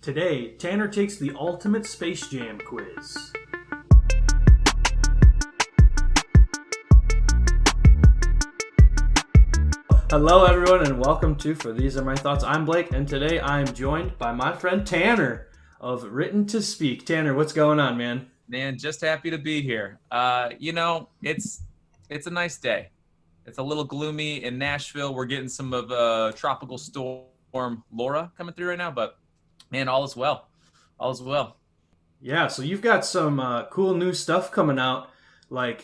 Today, Tanner takes the ultimate Space Jam quiz. Hello, everyone, and welcome to For These Are My Thoughts. I'm Blake, and today I am joined by my friend Tanner of Written to Speak. Tanner, what's going on, man? Man, just happy to be here. It's a nice day. It's a little gloomy in Nashville. We're getting some of tropical storm Laura coming through right now, but man, all is well. All is well. Yeah, so you've got some cool new stuff coming out. The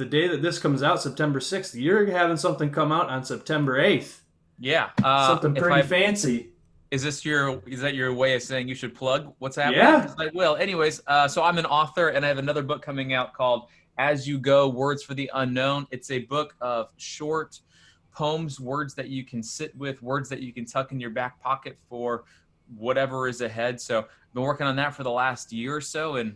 day that this comes out, September 6th, you're having something come out on September 8th. Yeah. Something pretty fancy. Is that your way of saying you should plug what's happening? Yeah. I will. Anyways, so I'm an author and I have another book coming out called As You Go, Words for the Unknown. It's a book of short poems, words that you can sit with, words that you can tuck in your back pocket for whatever is ahead. So I've been working on that for the last year or so, and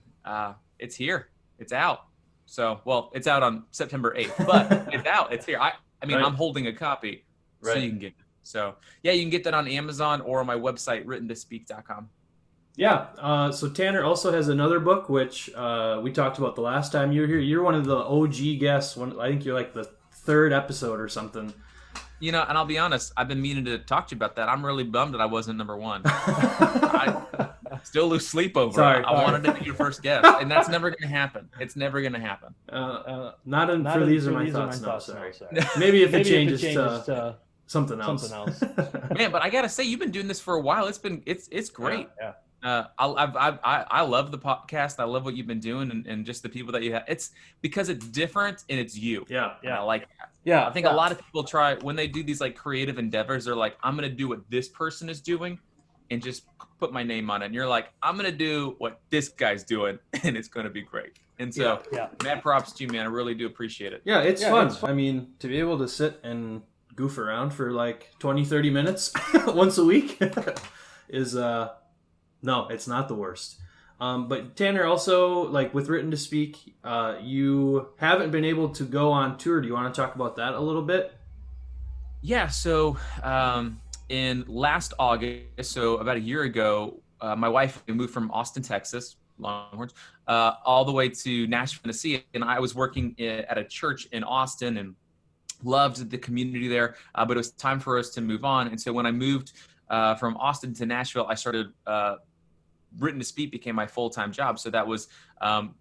it's here. It's out. So, well, it's out on September 8th, but it's out. It's here. Right. I'm holding a copy, so you can get it. So, yeah, you can get that on Amazon or on my website, writtentospeak.com. Yeah. So Tanner also has another book, which we talked about the last time you were here. You're one of the OG guests. I think you're like the third episode or something. You know, and I'll be honest, I've been meaning to talk to you about that. I'm really bummed that I wasn't number one. I still lose sleep over it. I wanted to be your first guest, and that's never going to happen. It's never going to happen. For these are my thoughts. No, sorry. Maybe if it changes to something else. Man, but I gotta say, you've been doing this for a while. It's great. Yeah. I love the podcast. I love what you've been doing and just the people that you have. It's because it's different and it's you. Yeah. And I like that. Yeah. I think a lot of people try when they do these like creative endeavors. They're like, I'm gonna do what this person is doing, and just put my name on it. And you're like, I'm gonna do what this guy's doing, and it's gonna be great. And so, mad props to you, man. I really do appreciate it. Yeah, it's fun. I mean, to be able to sit and goof around for like 20-30 minutes once a week is no, it's not the worst. But Tanner, also, like with Written to Speak, you haven't been able to go on tour. Do you want to talk about that a little bit? Yeah, so in last August, so about a year ago, my wife moved from Austin, Texas, Longhorns, all the way to Nashville, Tennessee, and I was working at a church in Austin and loved the community there, but it was time for us to move on. And so when I moved from Austin to Nashville, I started Written to Speak became my full-time job. So that was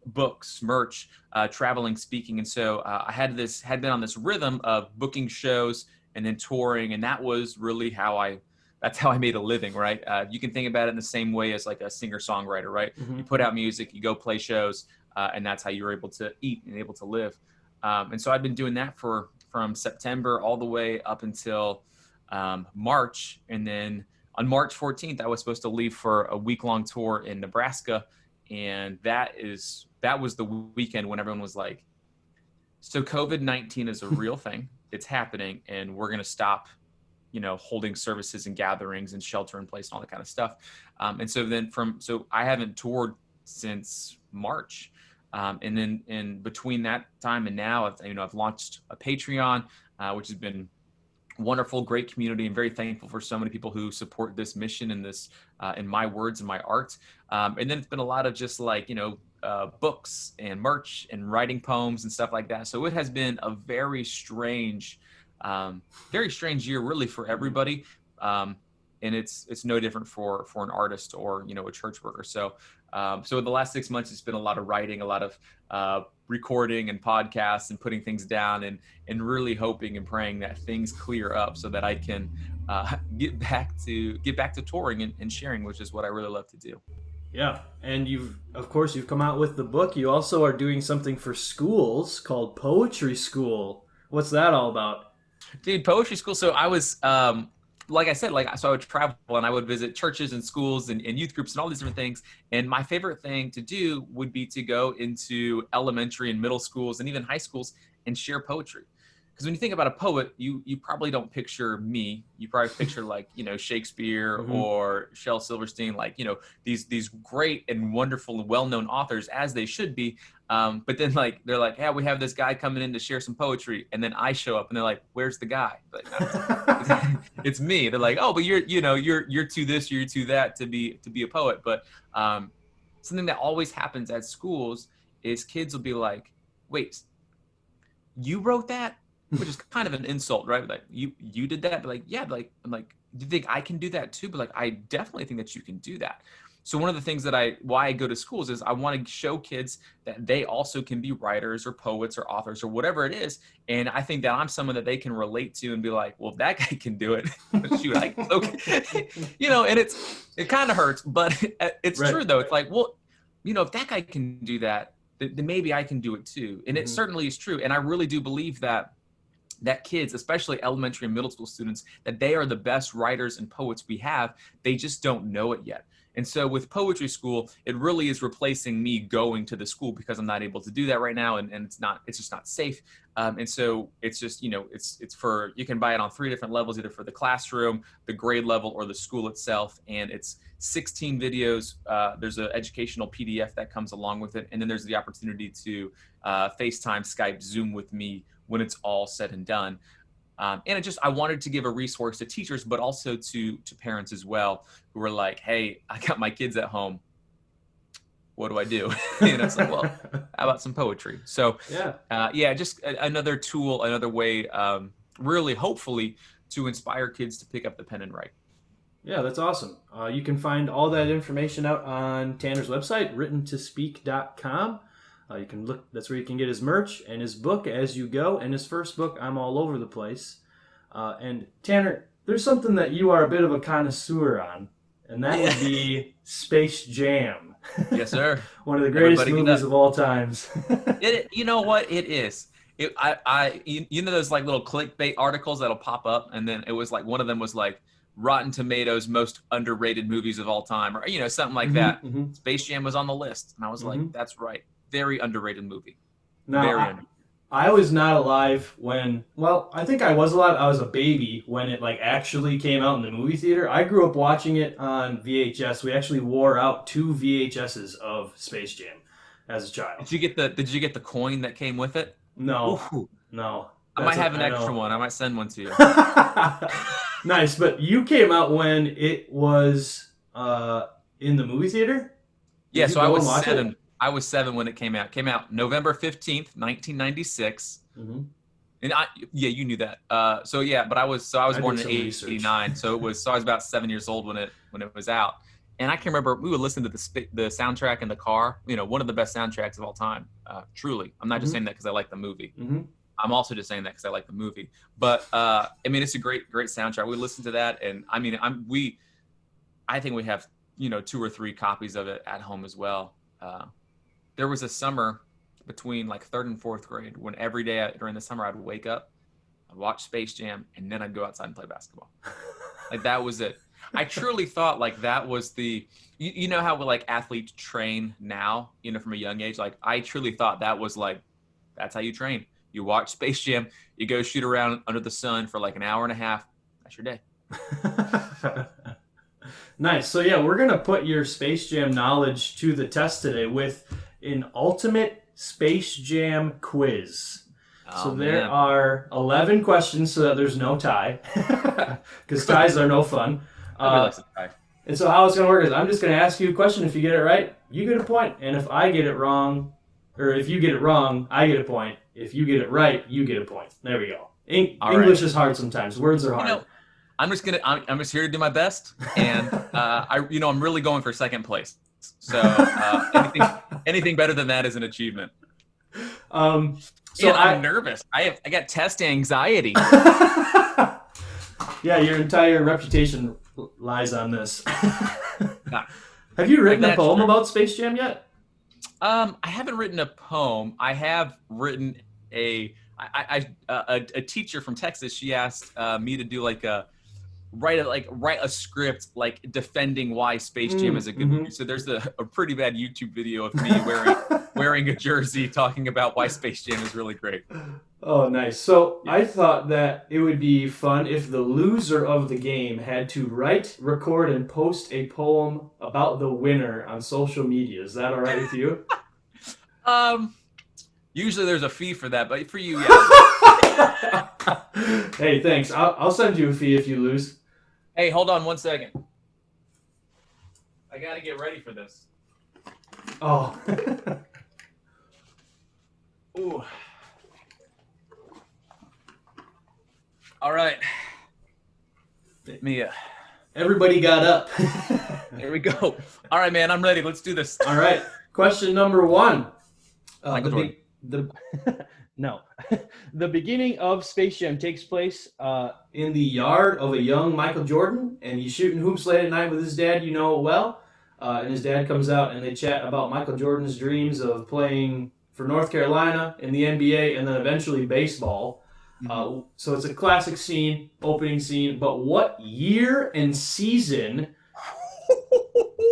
books, merch, traveling, speaking. And so I had been on this rhythm of booking shows and then touring. And that was really that's how I made a living, right? You can think about it in the same way as like a singer-songwriter, right? Mm-hmm. You put out music, you go play shows, and that's how you're able to eat and able to live. And so I've been doing that from September all the way up until March. And then on March 14th, I was supposed to leave for a week-long tour in Nebraska. And that was the weekend when everyone was like, so COVID-19 is a real thing. It's happening. And we're going to stop, holding services and gatherings and shelter in place and all that kind of stuff. And so I haven't toured since March. And then in between that time and now, I've launched a Patreon, which has been wonderful, great community, and very thankful for so many people who support this mission and this, in my words and my art. And then it's been a lot of just like, books and merch and writing poems and stuff like that. So it has been a very strange year really for everybody. And it's no different for an artist or, a church worker. So in the last 6 months, it's been a lot of writing, a lot of recording and podcasts and putting things down and really hoping and praying that things clear up so that I can get back to touring and sharing, which is what I really love to do. Yeah, and you've come out with the book. You also are doing something for schools called Poetry School. What's that all about? Dude, Poetry School. So I was like I said, so I would travel and I would visit churches and schools and youth groups and all these different things. And my favorite thing to do would be to go into elementary and middle schools and even high schools and share poetry. because when you think about a poet, you probably don't picture me. You probably picture like, you know, Shakespeare or Shel Silverstein, like, you know, these great and wonderful and well-known authors, as they should be. But then like they're like, yeah, we have this guy coming in to share some poetry, and then I show up and they're like, where's the guy? Like, no, it's me. They're like, oh, but you're too this, you're too that to be a poet. But something that always happens at schools is kids will be like, wait, you wrote that? Which is kind of an insult, right? Like you did that, but like, yeah, like I'm like, do you think I can do that too? But like, I definitely think that you can do that. So one of the things that why I go to schools is I want to show kids that they also can be writers or poets or authors or whatever it is. And I think that I'm someone that they can relate to and be like, well, if that guy can do it, shoot, okay. You know, and it kind of hurts, but it's true though. It's like, well, you know, if that guy can do that, then maybe I can do it too. And it certainly is true. And I really do believe that kids, especially elementary and middle school students, that they are the best writers and poets we have. They just don't know it yet. And so with poetry school, it really is replacing me going to the school because I'm not able to do that right now. And it's just not safe. And so it's just, you know, it's for, you can buy it on 3 different levels, either for the classroom, the grade level, or the school itself. And it's 16 videos. There's an educational PDF that comes along with it. And then there's the opportunity to FaceTime, Skype, Zoom with me when it's all said and done. And I wanted to give a resource to teachers, but also to parents as well, who were like, hey, I got my kids at home. What do I do? And it's like, well, how about some poetry? So just another tool, another way, really hopefully to inspire kids to pick up the pen and write. Yeah, that's awesome. You can find all that information out on Tanner's website, writtentospeak.com. You can look, that's where you can get his merch and his book As You Go, and his first book, I'm All Over the Place. And Tanner, there's something that you are a bit of a connoisseur on, and that would be Space Jam. Yes, sir. One of the greatest movies of all times. You know what? It is. You know those like little clickbait articles that'll pop up, and then it was like one of them was like Rotten Tomatoes most underrated movies of all time, or you know, something like that. Space Jam was on the list, and I was like, that's right. Very underrated movie. Now, I was not alive when, well, I think I was alive. I was a baby when it like actually came out in the movie theater. I grew up watching it on VHS. We actually wore out 2 VHSs of Space Jam as a child. Did you get the coin that came with it? No. Ooh. No. I might have an extra one. I might send one to you. Nice, but you came out when it was in the movie theater? Yeah, so I was 7. I was 7 when it came out. Came out November 15th, 1996. And you knew that. But I was born in 89. So I was about 7 years old when it was out. And I can remember we would listen to the soundtrack in the car. You know, one of the best soundtracks of all time. Truly, I'm not just saying that because I like the movie. I'm also just saying that because I like the movie. But I mean, it's a great soundtrack. We listened to that, and I mean, I think we have 2 or 3 copies of it at home as well. There was a summer between like 3rd and 4th grade when every day during the summer I'd wake up, I'd watch Space Jam, and then I'd go outside and play basketball. Like that was it. I truly thought like that was you know how like athletes train now, from a young age. Like I truly thought that was like, that's how you train. You watch Space Jam, you go shoot around under the sun for like an hour and a half. That's your day. Nice. So yeah, we're going to put your Space Jam knowledge to the test today with an ultimate Space Jam quiz. So there are 11 questions so that there's no tie, because ties are no fun. And so how it's going to work is I'm just going to ask you a question. If you get it right, you get a point. And if I get it wrong, or if you get it wrong, I get a point. If you get it right, you get a point. There we go. English is hard sometimes. Words are hard. I'm just here to do my best, and I'm really going for 2nd place. So anything better than that is an achievement. So I'm nervous. I got test anxiety. Yeah, your entire reputation lies on this. Have you written a poem about Space Jam yet? I haven't written a poem. I have written a teacher from Texas. She asked me to do like write a script like defending why Space Jam is a good movie. So there's a pretty bad YouTube video of me wearing a jersey talking about why Space Jam is really great. Oh, nice. So I thought that it would be fun if the loser of the game had to write, record, and post a poem about the winner on social media. Is that all right with you? Usually there's a fee for that, but for you, yeah. Hey, thanks. I'll send you a fee if you lose. Hey, hold on 1 second. I gotta get ready for this. Oh. Ooh. All right. Me. Everybody got up. There we go. All right, man. I'm ready. Let's do this. All right. Question number 1. Michael Jordan. No. The beginning of Space Jam takes place in the yard of a young Michael Jordan, and he's shooting hoops late at night with his dad, you know it well. And his dad comes out, and they chat about Michael Jordan's dreams of playing for North Carolina in the NBA and then eventually baseball. So it's a classic scene, opening scene. But what year and season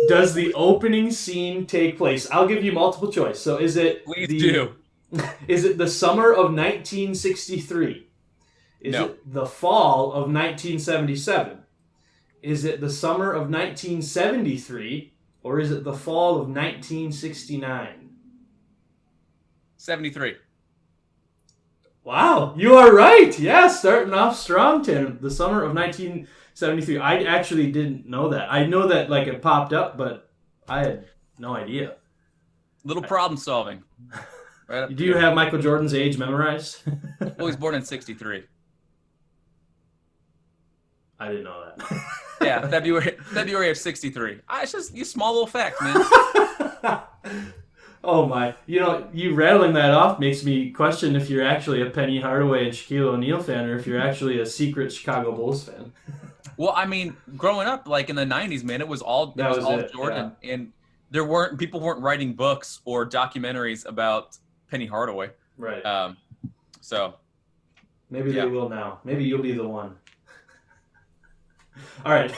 does the opening scene take place? I'll give you multiple choice. So is it is it the summer of 1963? Is it the fall of 1977? Is it the summer of 1973? Or is it the fall of 1969? 73. Wow, you are right. Yeah, starting off strong, Tim. The summer of 1973. I actually didn't know that. I know that like it popped up, but I had no idea. Little problem solving. Right. Do you have Michael Jordan's age memorized? Well, he was born in 63. I didn't know that. Yeah, February of 63. It's just a small little fact, man. Oh my. You know, you rattling that off makes me question if you're actually a Penny Hardaway and Shaquille O'Neal fan or if you're actually a secret Chicago Bulls fan. Well, I mean, growing up, like in the 90s, man, it was all Jordan. Yeah. And people weren't writing books or documentaries about Penny Hardaway. Right. So. Maybe they will now. Maybe you'll be the one. All right.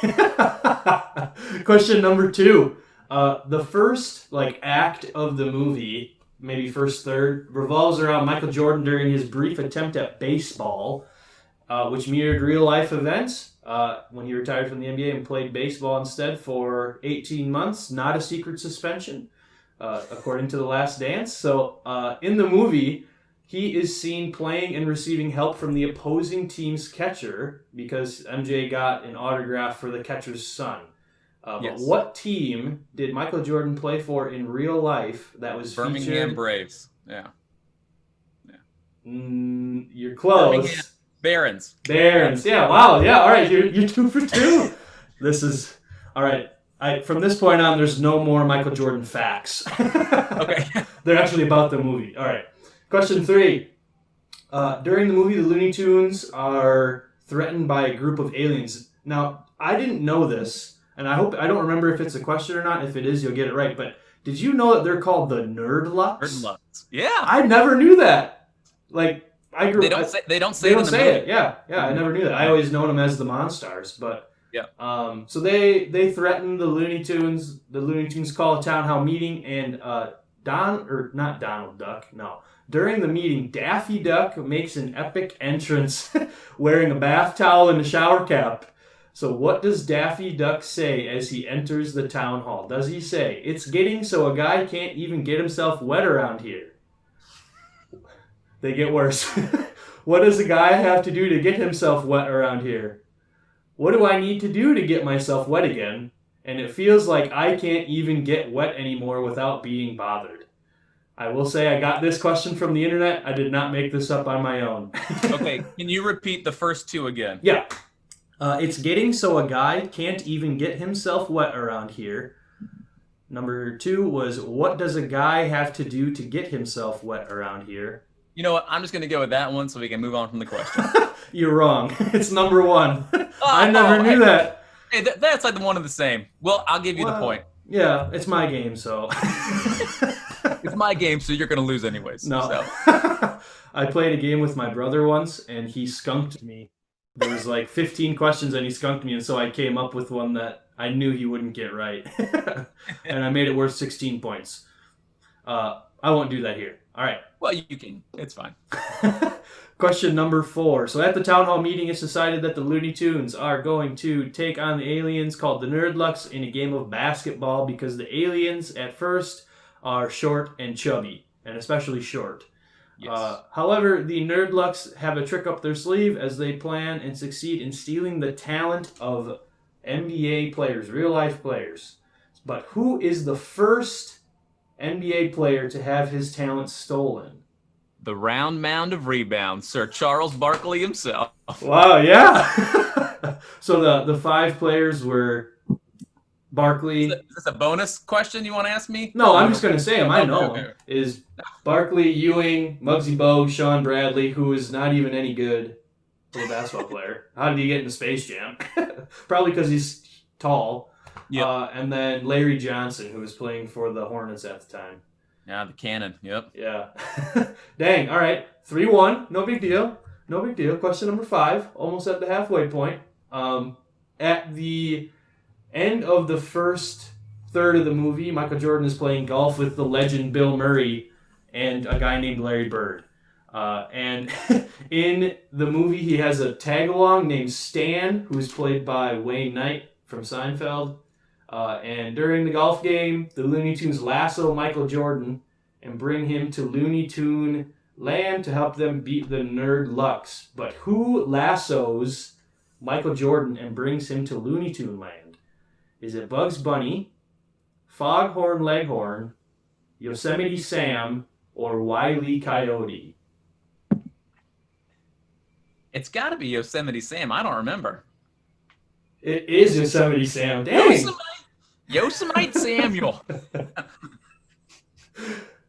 Question number 2. The first act of the movie, maybe first third, revolves around Michael Jordan during his brief attempt at baseball, which mirrored real life events when he retired from the NBA and played baseball instead for 18 months, not a secret suspension, according to The Last Dance. So in the movie, he is seen playing and receiving help from the opposing team's catcher because MJ got an autograph for the catcher's son. But what team did Michael Jordan play for in real life that was Birmingham Braves. Yeah. You're close. Barons. Yeah. Wow. Yeah. All right. You're 2 for 2. This is all right. From this point on, there's no more Michael Jordan facts. Okay. They're actually about the movie. All right. Question 3. During the movie, the Looney Tunes are threatened by a group of aliens. Now, I didn't know this. And I don't remember if it's a question or not. If it is, you'll get it right. But did you know that they're called the Nerdlucks? Nerdlucks. Yeah. I never knew that. Like I grew. They don't say it. Yeah. I never knew that. I always known them as the Monstars. But yeah. So they threaten the Looney Tunes. The Looney Tunes call a town hall meeting, and not Donald Duck. No. During the meeting, Daffy Duck makes an epic entrance wearing a bath towel and a shower cap. So what does Daffy Duck say as he enters the town hall? Does he say, "It's getting so a guy can't even get himself wet around here"? They get worse. What does a guy have to do to get himself wet around here? What do I need to do to get myself wet again? And it feels like I can't even get wet anymore without being bothered. I will say I got this question from the internet. I did not make this up on my own. Okay, can you repeat the first 2 again? Yeah. It's getting so a guy can't even get himself wet around here. Number 2 was, what does a guy have to do to get himself wet around here? You know what? I'm just going to go with that one so we can move on from the question. You're wrong. It's number 1. I never knew that. Hey, that's like the one and the same. Well, I'll give you the point. Yeah, it's my game, so. It's my game, so you're going to lose anyways. No. So. I played a game with my brother once, and he skunked me there was like 15 questions and he skunked me, and so I came up with one that I knew he wouldn't get right. And I made it worth 16 points. I won't do that here. All right. Well, you can. It's fine. Question number 4. So at the town hall meeting, it's decided that the Looney Tunes are going to take on the aliens called the Nerdlucks in a game of basketball because the aliens at first are short and chubby, and especially short. Yes. However, the Nerdlucks have a trick up their sleeve as they plan and succeed in stealing the talent of NBA players, real-life players. But who is the first NBA player to have his talent stolen? The round mound of rebounds, Sir Charles Barkley himself. Wow, yeah. So the 5 players were Barkley. Is this a bonus question you want to ask me? No, I'm just going to say him. I know Okay. him. Is Barkley, Ewing, Muggsy Bogues, Sean Bradley, who is not even any good for a basketball player. How did he get into Space Jam? Probably because he's tall. Yep. And then Larry Johnson, who was playing for the Hornets at the time. Yeah, the cannon. Yep. Yeah. Dang. All right. 3-1. No big deal. No big deal. Question number 5. Almost at the halfway point. At the end of the first third of the movie, Michael Jordan is playing golf with the legend Bill Murray and a guy named Larry Bird. And in the movie, he has a tag-along named Stan, who's played by Wayne Knight from Seinfeld. And during the golf game, the Looney Tunes lasso Michael Jordan and bring him to Looney Tune Land to help them beat the Nerdlucks. But who lassos Michael Jordan and brings him to Looney Tune Land? Is it Bugs Bunny, Foghorn Leghorn, Yosemite Sam, or Wile E. Coyote? It's got to be Yosemite Sam. I don't remember. It is Yosemite Sam. Dang! Yosemite Samuel.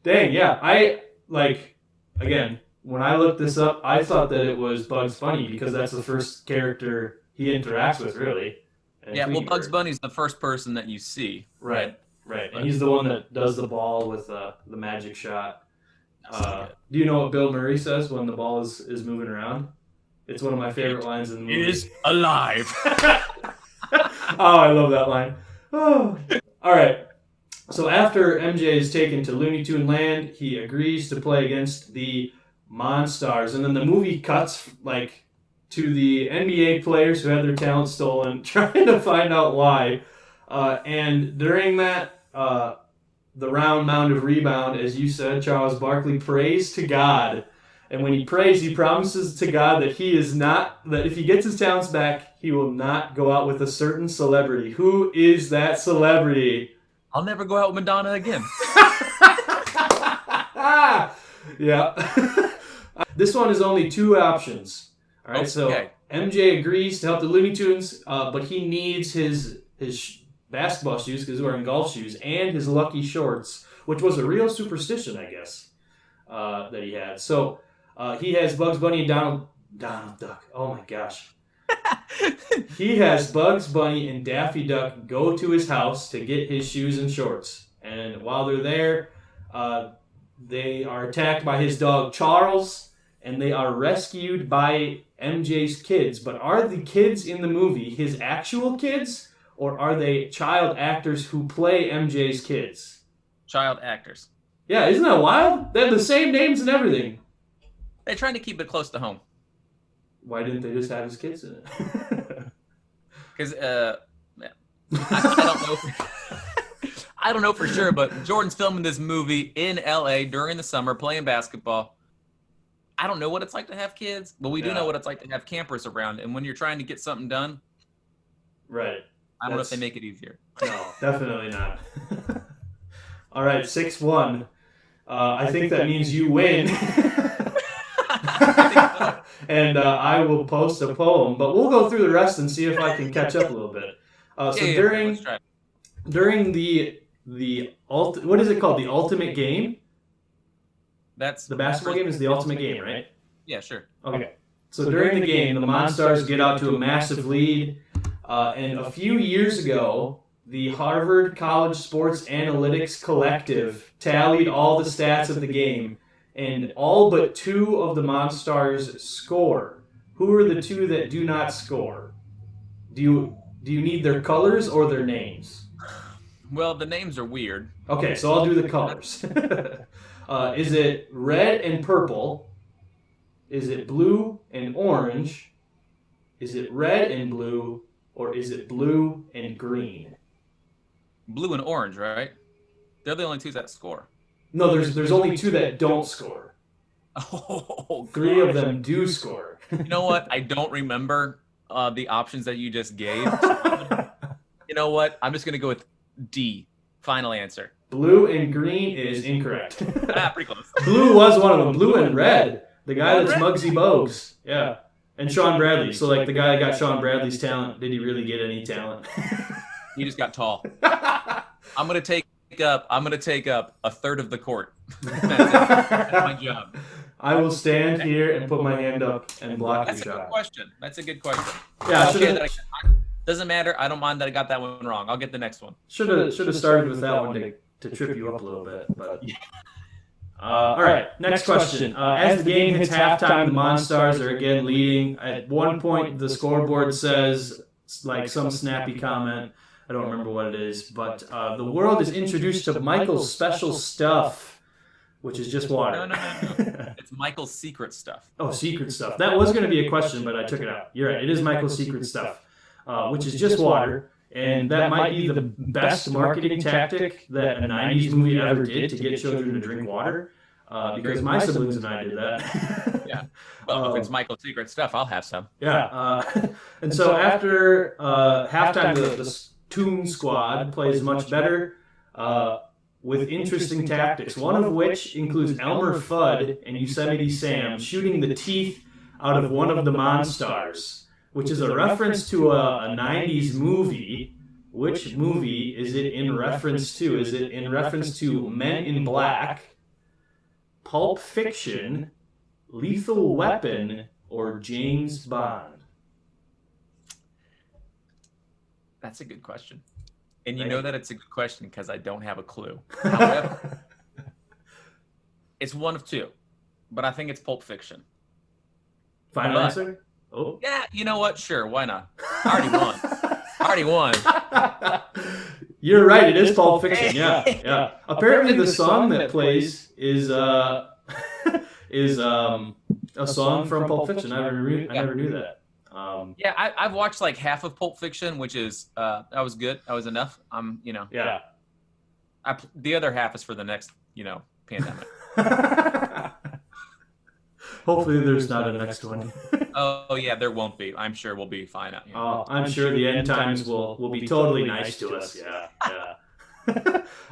Dang, yeah. Again, when I looked this up, I thought that it was Bugs Bunny because that's the first character he interacts with, really. And Yeah, well, Tweety Bugs Bird. Bunny's the first person that you see. Right. And he's the one that does the ball with the magic shot. Do you know what Bill Murray says when the ball is moving around? It's one of my favorite lines in the movie. Is alive. Oh, I love that line. Oh. All right. So after MJ is taken to Looney Tune Land, he agrees to play against the Monstars, and then the movie cuts to the NBA players who had their talent stolen, trying to find out why. And during that, the round mound of rebound, as you said, Charles Barkley prays to God. And when he prays, he promises to God that that if he gets his talents back, he will not go out with a certain celebrity. Who is that celebrity? I'll never go out with Madonna again. Yeah. This one is only 2 options. All right, so MJ agrees to help the Looney Tunes, but he needs his basketball shoes because he's wearing golf shoes and his lucky shorts, which was a real superstition, I guess, that he had. So he has Bugs Bunny and Donald Duck. Oh my gosh. He has Bugs Bunny and Daffy Duck go to his house to get his shoes and shorts. And while they're there, they are attacked by his dog Charles, and they are rescued by MJ's kids. But are the kids in the movie his actual kids, or are they child actors who play MJ's kids? Child actors. Yeah, isn't that wild? They have the same names and everything. They're trying to keep it close to home. Why didn't they just have his kids in it? Because I don't know. I don't know for sure, but Jordan's filming this movie in LA during the summer, playing basketball. I don't know what it's like to have kids, but we do know what it's like to have campers around. And when you're trying to get something done, right? I don't know if they make it easier. No, definitely not. All right, 6-1. I think that means you win. And I will post a poem, but we'll go through the rest and see if I can catch up a little bit. During the what is it called? The Ultimate Game? That's the basketball game is the Ultimate Game, right? Yeah, sure. Okay. So during the game, the Monstars get out to a massive lead, and a few years ago, the Harvard College Sports Analytics Collective tallied all the stats of the game, and all but 2 of the Monstars score. Who are the two that do not score? Do you need their colors or their names? Well, the names are weird. Okay, so I'll do the colors. Is it red and purple? Is it blue and orange? Is it red and blue? Or is it blue and green? Blue and orange, right? They're the only two that score. No, there's only two that don't score. Oh, Three of them do score. You know what? I don't remember the options that you just gave. You know what? I'm just going to go with D. Final answer. Blue and green is incorrect. Pretty close. Blue was one of them. Blue and red. The guy that's Muggsy Bogues. Yeah. And Sean Bradley. So, like, the guy that got Sean Bradley's talent, did he really get any talent? He just got tall. I'm gonna take up a third of the court. That's it. That's my job. I will stand here and put my hand up and block That's a your good shot. question. That's a good question. Yeah, Doesn't matter. I don't mind that I got that one wrong. I'll get the next one. should have started with that one to trip you up a little bit. But all right, next question. As the game hits halftime, the Monstars are again leading. At one point, the scoreboard says like some snappy comment. I don't remember what it is, but the world is introduced to Michael's special stuff, which is just water. No. It's Michael's secret stuff. Oh, secret stuff. That was going to be a question, but I took it out. You're right. It is Michael's secret stuff, which is just water. And that might be the best marketing tactic that a 90s movie ever did to get children to drink water. Because my siblings and I did that. Yeah. Well, if it's Michael's secret stuff, I'll have some. Yeah. And so after halftime, the Toon Squad plays much better with interesting tactics, one of which includes Elmer Fudd and Yosemite Sam shooting the teeth out of one of the Monstars, which is a reference to a 90s movie. Which movie is it in reference to? Is it in reference to Men in Black, Pulp Fiction, Lethal Weapon, or James Bond? That's a good question. And you know that it's a good question because I don't have a clue. However, it's one of two, but I think it's Pulp Fiction. Final answer? Oh. Yeah, you know what? Sure, why not? I already won. You're right, it is Pulp Fiction. Yeah. Apparently the song that plays is a song from Pulp Fiction. I never knew that. Yeah, I've watched like half of Pulp Fiction, which is that was good. That was enough. Yeah. The other half is for the next, pandemic. Hopefully there's not a next one. Oh yeah, there won't be. I'm sure we'll be fine out here. I'm sure the end times will be totally nice to us. Yeah.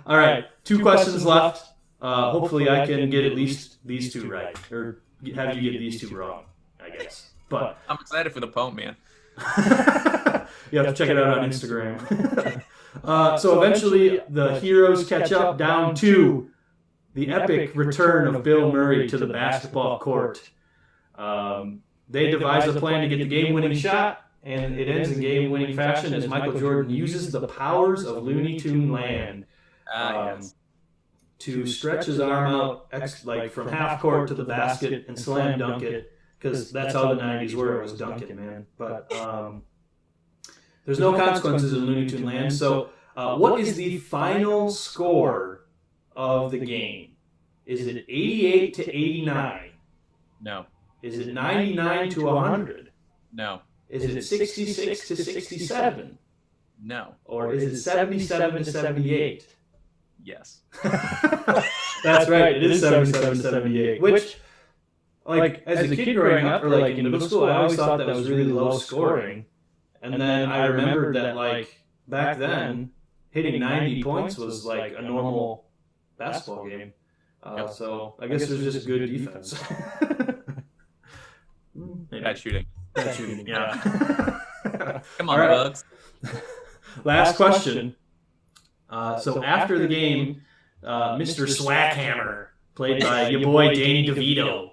All right, two questions left. Hopefully I can get at least these two right, or have you get these two wrong, I guess. But I'm excited for the poem, man. You have to check it out on Instagram. So eventually the heroes catch up down to the epic return of Bill Murray to the basketball court. They devise a plan to get the game-winning shot, and it ends in game-winning fashion as Michael Jordan uses the powers of Looney Tune Land to stretch his arm out like from half court to the basket and slam dunk it, because that's how the 90s were. It was dunking, man. But there's no consequences in Looney Tune Land. So what is the final score of the game? Is it 88 to 89? No. Is it 99 to 100? No. Is it 66 to 67? No. Or is it 77 to 78? Yes. That's right. It is 77 to 78. Which, like, as a kid growing up, or like in middle school, I always thought that was really low scoring. And then I remembered that, like, back then, hitting 90 points was like a normal basketball game. So I guess there's just good defense. Bad shooting. Yeah. Come on, Bugs. Last question. So after the game, Mr. Swackhammer, played by your boy Danny DeVito,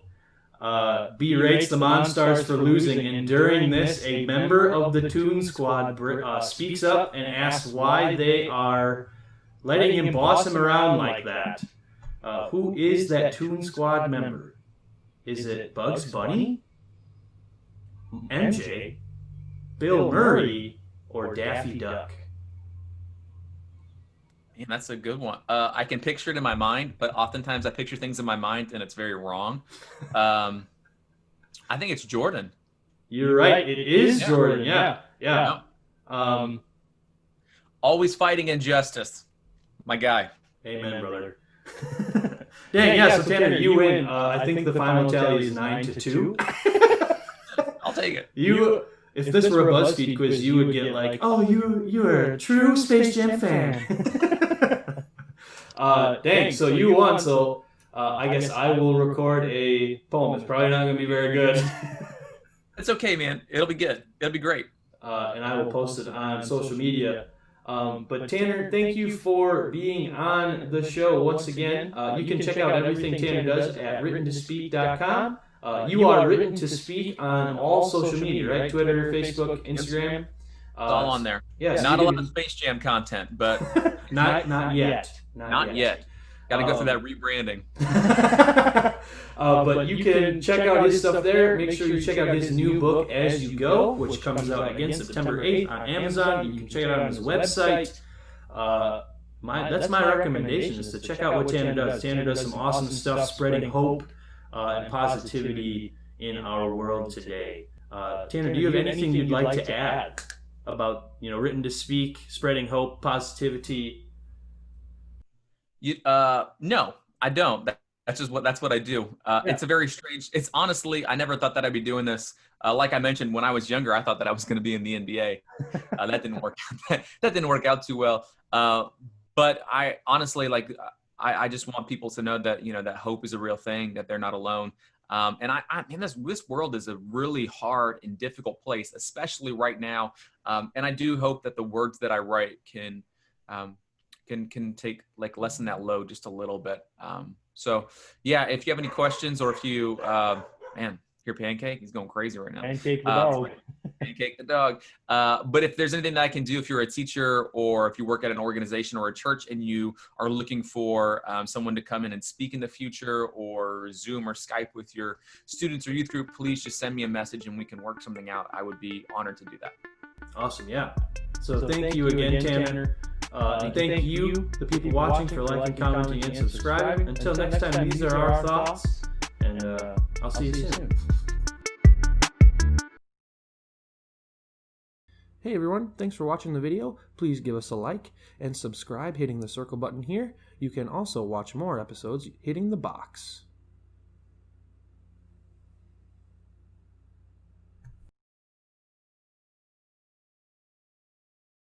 berates the Monstars for losing, and during this, a member of the Toon Squad speaks up and asks why they are letting him boss him around like that. Who is that Toon Squad member? Is it Bugs Bunny? MJ, Bill Murray, or Daffy Duck? Man, that's a good one. I can picture it in my mind, but oftentimes I picture things in my mind and it's very wrong. I think it's Jordan. You're right. It is Jordan. Yeah. Always fighting injustice. My guy. Amen, brother. Dang, yeah, so Tanner, you win. I think the final tally is 9-2. I'll take it. If this were a BuzzFeed quiz, you would get like, oh, you're a true Space Jam fan. Dang, so you won, so I guess I will record a poem. It's probably not going to be very good. It's okay, man. It'll be good. It'll be great. And I will post it on social media. But Tanner, thank you for being on the show once again. You can check out everything Tanner does at writtentospeak.com. You are Written to Speak on all social media, right? Twitter, Facebook, Instagram. It's all on there. Yeah, not a lot of Space Jam content, but not yet. Not yet. Got to go through that rebranding. But you can check out his stuff there. Make sure you check out his new book, As You Go, which comes out again September 8th on Amazon. You can check it out on his website. That's my recommendation, is to check out what Tanner does. Tanner does some awesome stuff spreading hope and positivity in our world today. Tanner, do you have anything you'd like to add about, Written to Speak, spreading hope, positivity? No, I don't. That's what I do. It's a very strange. It's honestly, I never thought that I'd be doing this. Like I mentioned, when I was younger, I thought that I was going to be in the NBA. That didn't work. That didn't work out too well. But I honestly I just want people to know that that hope is a real thing, that they're not alone. And this world is a really hard and difficult place, especially right now. And I do hope that the words that I write can take lessen that load just a little bit. So yeah, if you have any questions, or if you hear Pancake, he's going crazy right now. Pancake the dog. Pancake the dog. But if there's anything that I can do, if you're a teacher or if you work at an organization or a church and you are looking for someone to come in and speak in the future, or Zoom or Skype with your students or youth group, please just send me a message and we can work something out. I would be honored to do that. Awesome. Yeah. So thank you again, Tanner. And thank you, the people watching, for liking, commenting, and subscribing. Until next time, these are our thoughts, and I'll see you soon. Hey everyone, thanks for watching the video. Please give us a like and subscribe hitting the circle button here. You can also watch more episodes hitting the box.